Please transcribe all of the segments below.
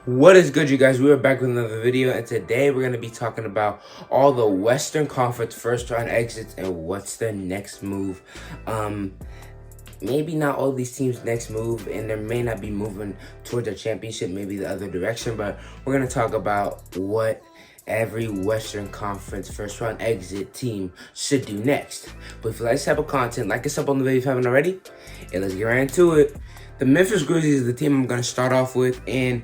What is good, you guys? We are back with another video, and today we're going to be talking about all the Western Conference first round exits and what's their next move. Maybe not all these teams' next move, and there may not be moving towards a championship, maybe the other direction, but we're going to talk about what every Western Conference first round exit team should do next. But if you like this type of content, like us up on the video if you haven't already, and let's get right into it. The Memphis Grizzlies is the team I'm going to start off with, and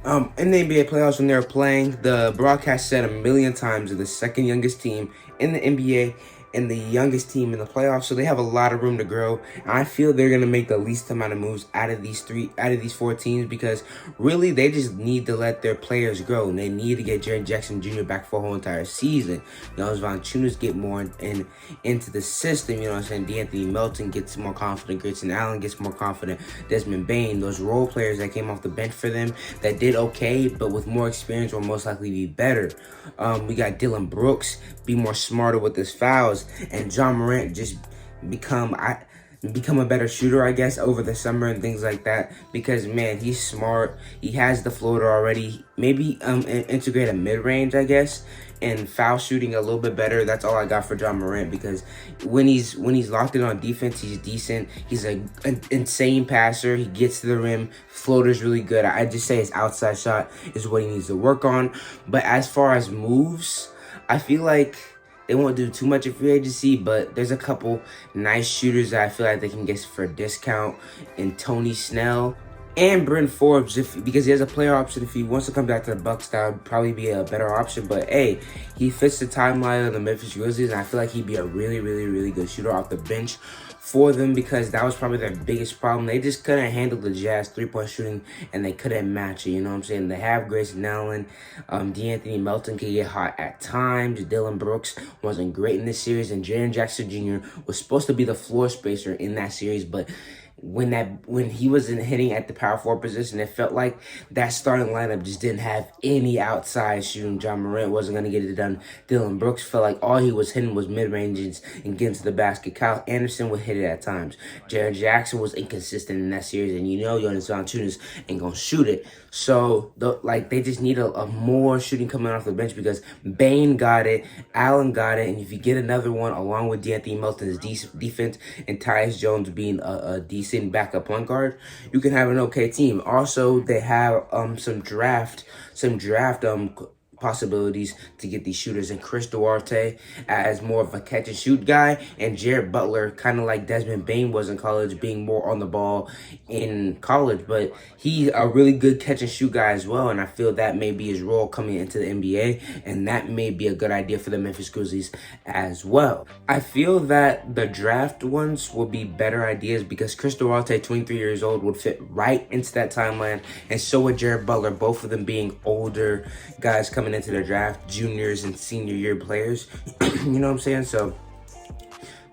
in the NBA playoffs when they were playing, the broadcast said a million times they're the second youngest team in the NBA and the youngest team in the playoffs, so they have a lot of room to grow. And I feel they're gonna make the least amount of moves out of these four teams because really they just need to let their players grow, and they need to get Jaren Jackson Jr. back for a whole entire season. Jonas Valanciunas get more into the system. You know what I'm saying? D'Anthony Melton gets more confident. Grayson Allen gets more confident. Desmond Bane, those role players that came off the bench for them that did okay, but with more experience will most likely be better. We got Dillon Brooks, be more smarter with his fouls, and Ja Morant just become a better shooter, I guess, over the summer and things like that, because man, he's smart. He has the floater already. Maybe integrate a mid-range, I guess, and foul shooting a little bit better. That's all I got for Ja Morant, because when he's locked in on defense, he's decent. He's an insane passer. He gets to the rim. Floater's really good. I just say his outside shot is what he needs to work on. But as far as moves, I feel like they won't do too much in free agency, but there's a couple nice shooters that I feel like they can get for a discount, in Tony Snell and Bryn Forbes, because he has a player option. If he wants to come back to the Bucks, that would probably be a better option. But hey, he fits the timeline of the Memphis Grizzlies, and I feel like he'd be a really, really, really good shooter off the bench for them, because that was probably their biggest problem. They just couldn't handle the Jazz three-point shooting, and they couldn't match it. You know what I'm saying? They have Grayson Allen. D'Anthony Melton can get hot at times. Dillon Brooks wasn't great in this series, and Jaren Jackson Jr. was supposed to be the floor spacer in that series, but when he wasn't hitting at the power forward position, it felt like that starting lineup just didn't have any outside shooting. Ja Morant wasn't going to get it done. Dillon Brooks felt like all he was hitting was mid-ranges and getting to the basket. Kyle Anderson would hit it at times. Jaren Jackson was inconsistent in that series, and you know Jonas Valanciunas ain't going to shoot it. So, they just need a more shooting coming off the bench, because Bane got it, Allen got it, and if you get another one along with D'Anthony Melton's defense and Tyus Jones being a decent backup point guard, you can have an okay team. Also, they have some draft possibilities to get these shooters, and Chris Duarte as more of a catch and shoot guy, and Jared Butler, kind of like Desmond Bane was in college, being more on the ball in college, but he's a really good catch and shoot guy as well, and I feel that may be his role coming into the NBA, and that may be a good idea for the Memphis Grizzlies as well. I feel that the draft ones will be better ideas, because Chris Duarte, 23 years old, would fit right into that timeline, and so would Jared Butler, both of them being older guys coming into their draft, juniors and senior year players. You know what I'm saying? So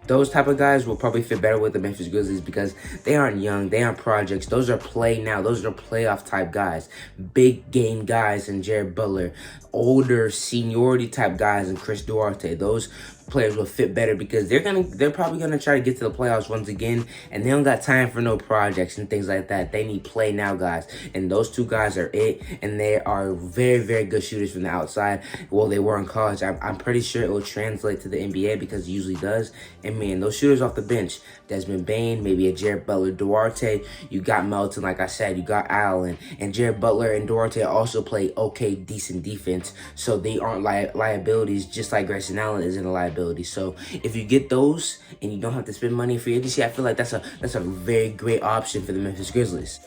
those type of guys will probably fit better with the Memphis Grizzlies, because they aren't young, they aren't projects. Those are play now. Those are playoff type guys, big game guys, and Jared Butler, older seniority type guys, and Chris Duarte. Those players will fit better, because they're probably gonna try to get to the playoffs once again, and they don't got time for no projects and things like that. They need play now guys, and those two guys are it, and they are very, very good shooters from the outside. Well, they were in college. I'm pretty sure it will translate to the NBA, because it usually does. And man, those shooters off the bench, Desmond Bane, maybe a Jared Butler, Duarte, you got Melton, like I said, you got Allen, and Jared Butler and Duarte also play okay, decent defense, so they aren't liabilities, just like Grayson Allen isn't a liability. So if you get those and you don't have to spend money for agency, I feel like that's a very great option for the Memphis Grizzlies.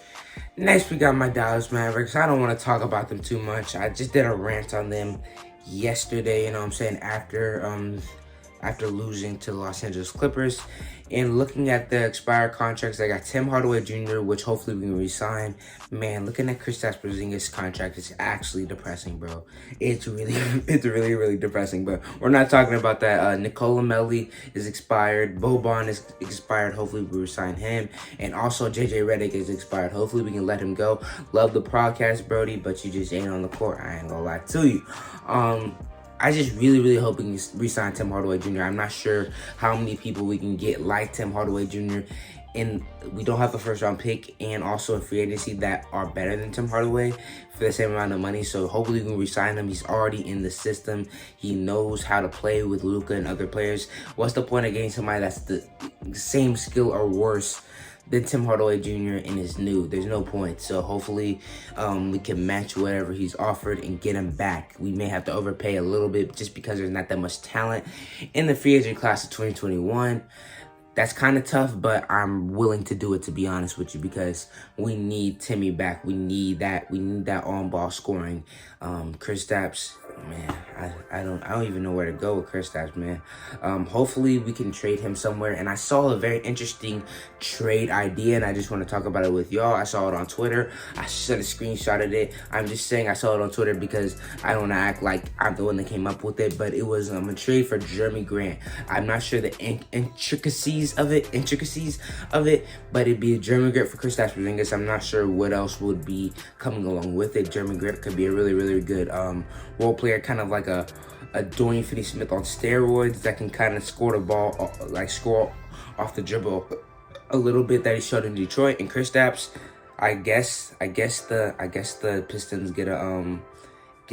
Next, we got my Dallas Mavericks. I don't want to talk about them too much. I just did a rant on them yesterday, you know what I'm saying, after losing to the Los Angeles Clippers. And looking at the expired contracts, I got Tim Hardaway Jr., which hopefully we can re-sign. Man, looking at Kristaps Porzingis' contract is actually depressing, bro. It's really, really depressing. But we're not talking about that. Nicola Melli is expired. Boban is expired. Hopefully we re-sign him. And also JJ Redick is expired. Hopefully we can let him go. Love the podcast, Brody, but you just ain't on the court. I ain't gonna lie to you. I just really hope we can re-sign Tim Hardaway Jr. I'm not sure how many people we can get like Tim Hardaway Jr. and we don't have a first round pick and also a free agency that are better than Tim Hardaway for the same amount of money. So hopefully we can re-sign him. He's already in the system. He knows how to play with Luka and other players. What's the point of getting somebody that's the same skill or worse than Tim Hardaway Jr. and is new? There's no point. So hopefully we can match whatever he's offered and get him back. We may have to overpay a little bit just because there's not that much talent in the free agent class of 2021. That's kind of tough, but I'm willing to do it, to be honest with you, because we need Timmy back. We need that. We need that on-ball scoring. Kristaps, man, I don't even know where to go with Kristaps, man. Hopefully we can trade him somewhere. And I saw a very interesting trade idea, and I just want to talk about it with y'all. I saw it on Twitter. I should have screenshotted it. I'm just saying I saw it on Twitter because I don't want to act like I'm the one that came up with it. But it was a trade for Jeremy Grant. I'm not sure the intricacies of it, but it'd be a Jeremy Grant for Kristaps Porzingis. I'm not sure what else would be coming along with it. Jeremy Grant could be a really, really good role player, kind of like a Dorian Finney-Smith on steroids that can kind of score the ball, like score off the dribble a little bit that he showed in Detroit. And Kristaps, I guess the Pistons get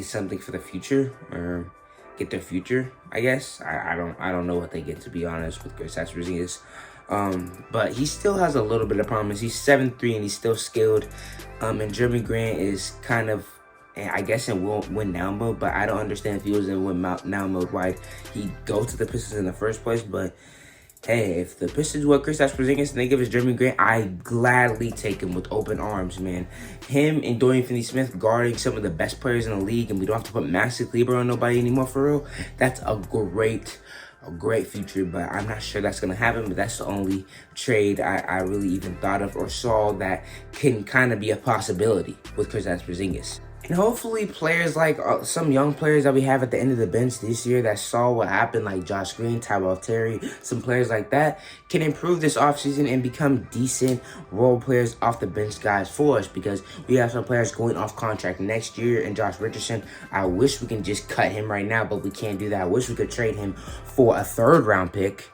something for the future, or get their future, I guess. I don't know what they get, to be honest, with Kristaps Porzingis. But he still has a little bit of promise. He's 7'3" and he's still skilled. And Jeremy Grant is kind of, I guess, in win now mode, but I don't understand if he was in win now mode why he go to the Pistons in the first place. But hey, if the Pistons want Kristaps Porzingis and they give us Jeremy Grant, I gladly take him with open arms, man. Him and Dorian Finney-Smith guarding some of the best players in the league, and we don't have to put Maxi Kleber on nobody anymore, for real. That's a great future, but I'm not sure that's going to happen. But that's the only trade I really even thought of or saw that can kind of be a possibility with Kristaps Porzingis. And hopefully players like some young players that we have at the end of the bench this year that saw what happened, like Josh Green, Tyrell Terry, some players like that, can improve this offseason and become decent role players off the bench guys for us, because we have some players going off contract next year. And Josh Richardson, I wish we can just cut him right now, but we can't do that. I wish we could trade him for a third-round pick.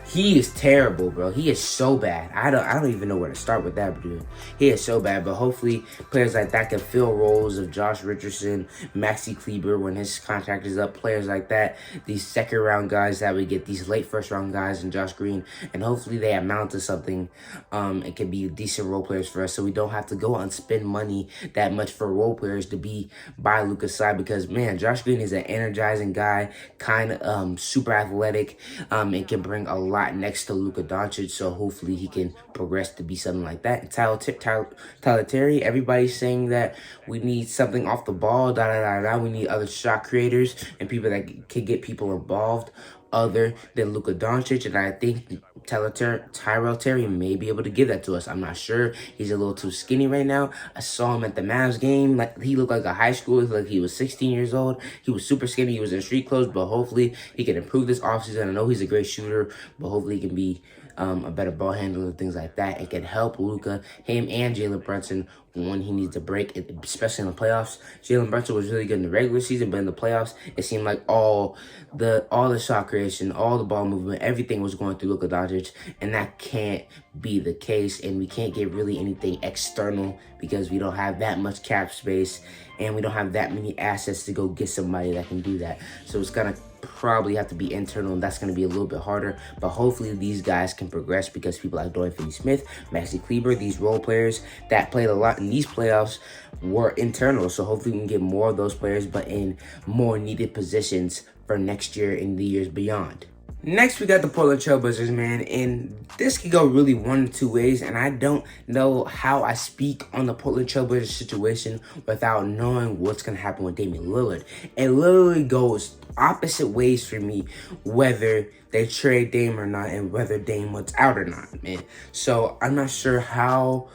He is terrible, bro. He is so bad. I don't even know where to start with that, dude. He is so bad. But hopefully players like that can fill roles of Josh Richardson, Maxi Kleber when his contract is up. Players like that, these second-round guys that we get, these late first-round guys, and Josh Green, and hopefully they amount to something. It can be decent role players for us, so we don't have to go and spend money that much for role players to be by Luka's side. Because man, Josh Green is an energizing guy, kind of super athletic, and can bring a lot next to Luka Doncic, so hopefully he can progress to be something like that. And Tyler Terry, everybody's saying that we need something off the ball, we need other shot creators and people that can get people involved other than Luka Doncic, and I think Tyrell Terry may be able to give that to us. I'm not sure. He's a little too skinny right now. I saw him at the Mavs game. Like, he looked like a high schooler, like he was 16 years old. He was super skinny. He was in street clothes, but hopefully he can improve this offseason. I know he's a great shooter, but hopefully he can be a better ball handler and things like that. It can help Luka, him, and Jalen Brunson when he needs to break, especially in the playoffs. Jalen Brunson was really good in the regular season, but in the playoffs, it seemed like all the shot creation, all the ball movement, everything was going through Luka Doncic, and that can't be the case. And we can't get really anything external because we don't have that much cap space, and we don't have that many assets to go get somebody that can do that. So it's gonna probably have to be internal, and that's going to be a little bit harder. But hopefully these guys can progress, because people like Dorian Finney-Smith, Maxi Kleber, these role players that played a lot in these playoffs were internal. So hopefully we can get more of those players, but in more needed positions for next year and the years beyond. Next, we got the Portland Trailblazers, man, and this could go really one of two ways, and I don't know how I speak on the Portland Trailblazers situation without knowing what's going to happen with Damian Lillard. It literally goes opposite ways for me, whether they trade Dame or not, and whether Dame wants out or not, man. So I'm not sure how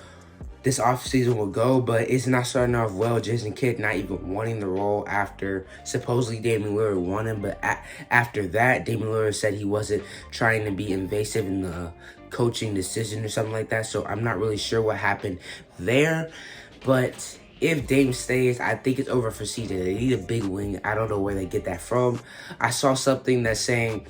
this offseason will go, but it's not starting off well. Jason Kidd not even wanting the role after supposedly Damian Lillard wanted, but after that, Damian Lillard said he wasn't trying to be invasive in the coaching decision or something like that. So I'm not really sure what happened there, but if Dame stays, I think it's over for CJ. They need a big wing. I don't know where they get that from. I saw something that's saying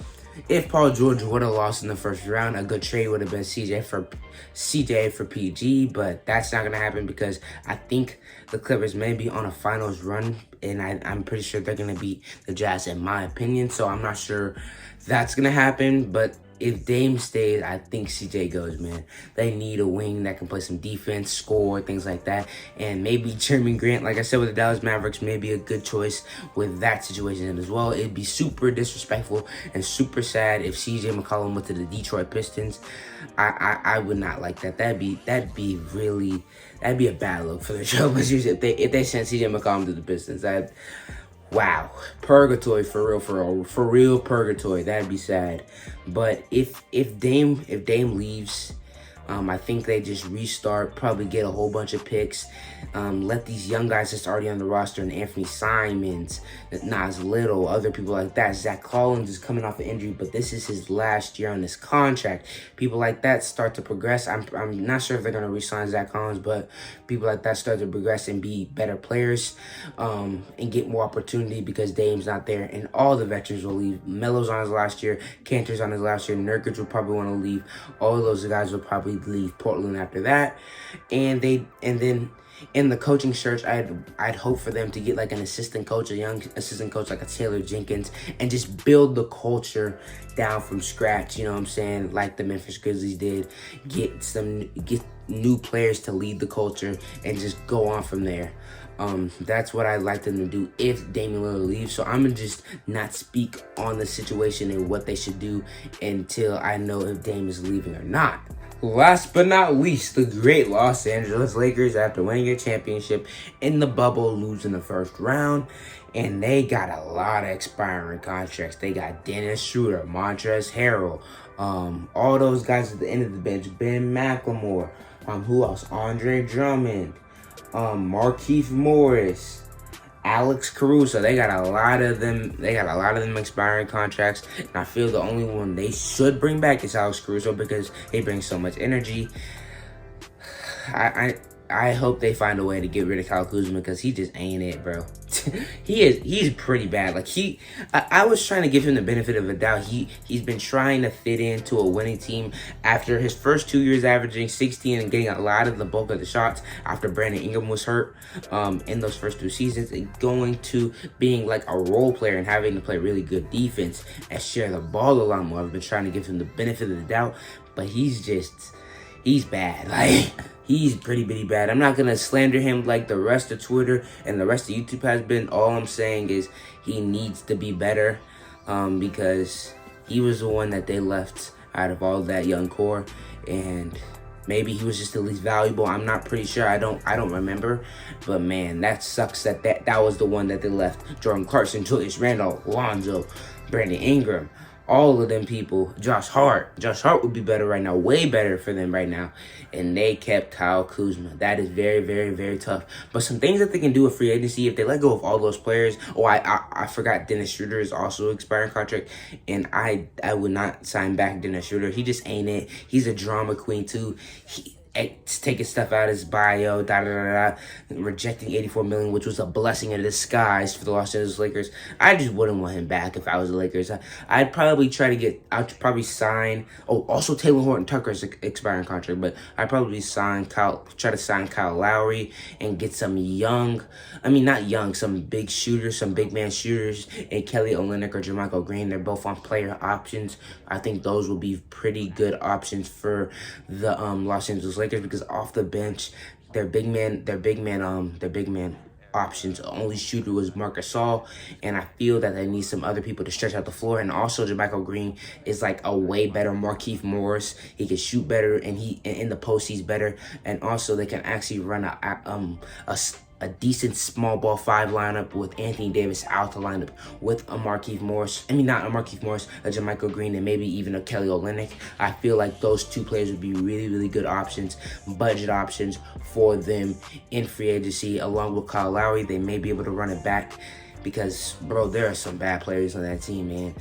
if Paul George would have lost in the first round, a good trade would have been CJ for PG, but that's not gonna happen because I think the Clippers may be on a finals run, and I'm pretty sure they're gonna beat the Jazz in my opinion. So I'm not sure that's gonna happen, but if Dame stays, I think CJ goes, man. They need a wing that can play some defense, score, things like that. And maybe Jeremy Grant, like I said with the Dallas Mavericks, may be a good choice with that situation as well. It'd be super disrespectful and super sad if CJ McCollum went to the Detroit Pistons. I would not like that. That'd be a bad look for the Trailblazers if they sent CJ McCollum to the Pistons. Wow, purgatory for real purgatory. That'd be sad. But if Dame leaves, I think they just restart, probably get a whole bunch of picks, let these young guys that's already on the roster, and Anthony Simons, Nas Little, other people like that. Zach Collins is coming off an injury, but this is his last year on this contract. People like that start to progress. I'm not sure if they're going to re-sign Zach Collins, but people like that start to progress and be better players, and get more opportunity because Dame's not there, and all the veterans will leave. Melo's on his last year, Cantor's on his last year, Nurkic will probably want to leave. All of those guys will probably leave Portland after that, and then in the coaching search, I'd hope for them to get like an assistant coach, a young assistant coach like a Taylor Jenkins, and just build the culture down from scratch. You know what I'm saying? Like the Memphis Grizzlies did. Get new players to lead the culture and just go on from there. That's what I'd like them to do if Damian Lillard leaves. So I'm gonna just not speak on the situation and what they should do until I know if Dame is leaving or not. Last but not least, the great Los Angeles Lakers, after winning a championship in the bubble, losing the first round, and they got a lot of expiring contracts. They got Dennis Schroeder, Montrezl Harrell, all those guys at the end of the bench, Ben McLemore, who else? Andre Drummond, Markieff Morris, Alex Caruso. They got a lot of them. They got a lot of them expiring contracts, and I feel the only one they should bring back is Alex Caruso because he brings so much energy. I hope they find a way to get rid of Kyle Kuzma because he just ain't it, bro. He's pretty bad. Like I was trying to give him the benefit of the doubt. He's been trying to fit into a winning team after his first 2 years averaging 16 and getting a lot of the bulk of the shots after Brandon Ingram was hurt in those first 2 seasons, and going to being like a role player and having to play really good defense and share the ball a lot more. I've been trying to give him the benefit of the doubt, but he's bad. Like, he's pretty bad. I'm not going to slander him like the rest of Twitter and the rest of YouTube has been. All I'm saying is he needs to be better, because he was the one that they left out of all that young core, and maybe he was just the least valuable. I'm not pretty sure. I don't remember. But man, that sucks that was the one that they left. Jordan Clarkson, Julius Randle, Lonzo, Brandon Ingram. All of them people, Josh Hart would be better right now, way better for them right now. And they kept Kyle Kuzma. That is very tough. But some things that they can do with free agency, if they let go of all those players. Oh, I forgot Dennis Schroeder is also expiring contract. And I would not sign back Dennis Schroeder. He just ain't it. He's a drama queen too. Taking stuff out of his bio, rejecting $84 million, which was a blessing in disguise for the Los Angeles Lakers. I just wouldn't want him back if I was the Lakers. I'd probably sign. Oh, also Taylor Horton Tucker's expiring contract, but I'd probably try to sign Kyle Lowry and get some some big shooters, some big man shooters, and Kelly Olynyk or JaMychal Green. They're both on player options. I think those will be pretty good options for the Los Angeles Lakers, because off the bench, their big man options, only shooter was Marc Gasol, and I feel that they need some other people to stretch out the floor. And also JaMychal Green is like a way better Markieff Morris. He can shoot better, and in the post he's better. And also they can actually run a decent small ball 5 lineup with Anthony Davis out the lineup with a JaMychal Green, and maybe even a Kelly Olynyk. I feel like those 2 players would be really good options, budget options for them in free agency, along with Kyle Lowry. They may be able to run it back because, bro, there are some bad players on that team, man.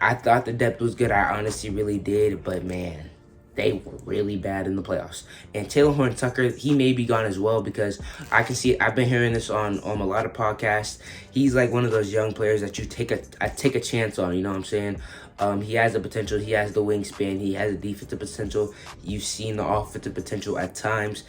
I thought the depth was good. I honestly really did, but man, they were really bad in the playoffs. And Taylor Horton-Tucker, he may be gone as well, because I can see, I've been hearing this on a lot of podcasts. He's like one of those young players that you take a chance on, you know what I'm saying? He has the potential, he has the wingspan, he has the defensive potential. You've seen the offensive potential at times.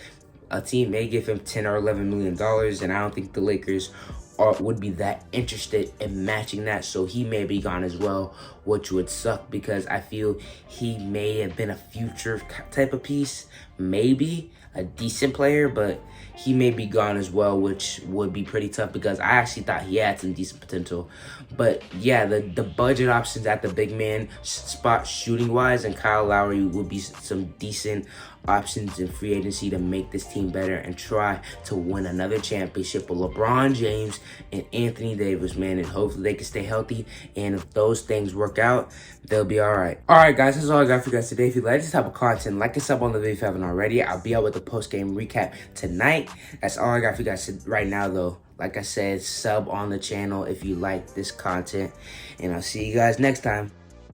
A team may give him $10 or $11 million, and I don't think the Lakers would be that interested in matching that. So he may be gone as well, which would suck, because I feel he may have been a future type of piece, maybe a decent player, but he may be gone as well, which would be pretty tough, because I actually thought he had some decent potential. But yeah, the budget options at the big man spot shooting wise, and Kyle Lowry would be some decent options in free agency to make this team better and try to win another championship with LeBron James and Anthony Davis, man. And hopefully they can stay healthy, and if those things work out, they'll be all right. All right, guys, that's all I got for you guys today. If you like this type of content, like and sub on the video if you haven't already. I'll be out with the post-game recap tonight. That's all I got for you guys right now, though. Like I said, sub on the channel if you like this content, and I'll see you guys next time.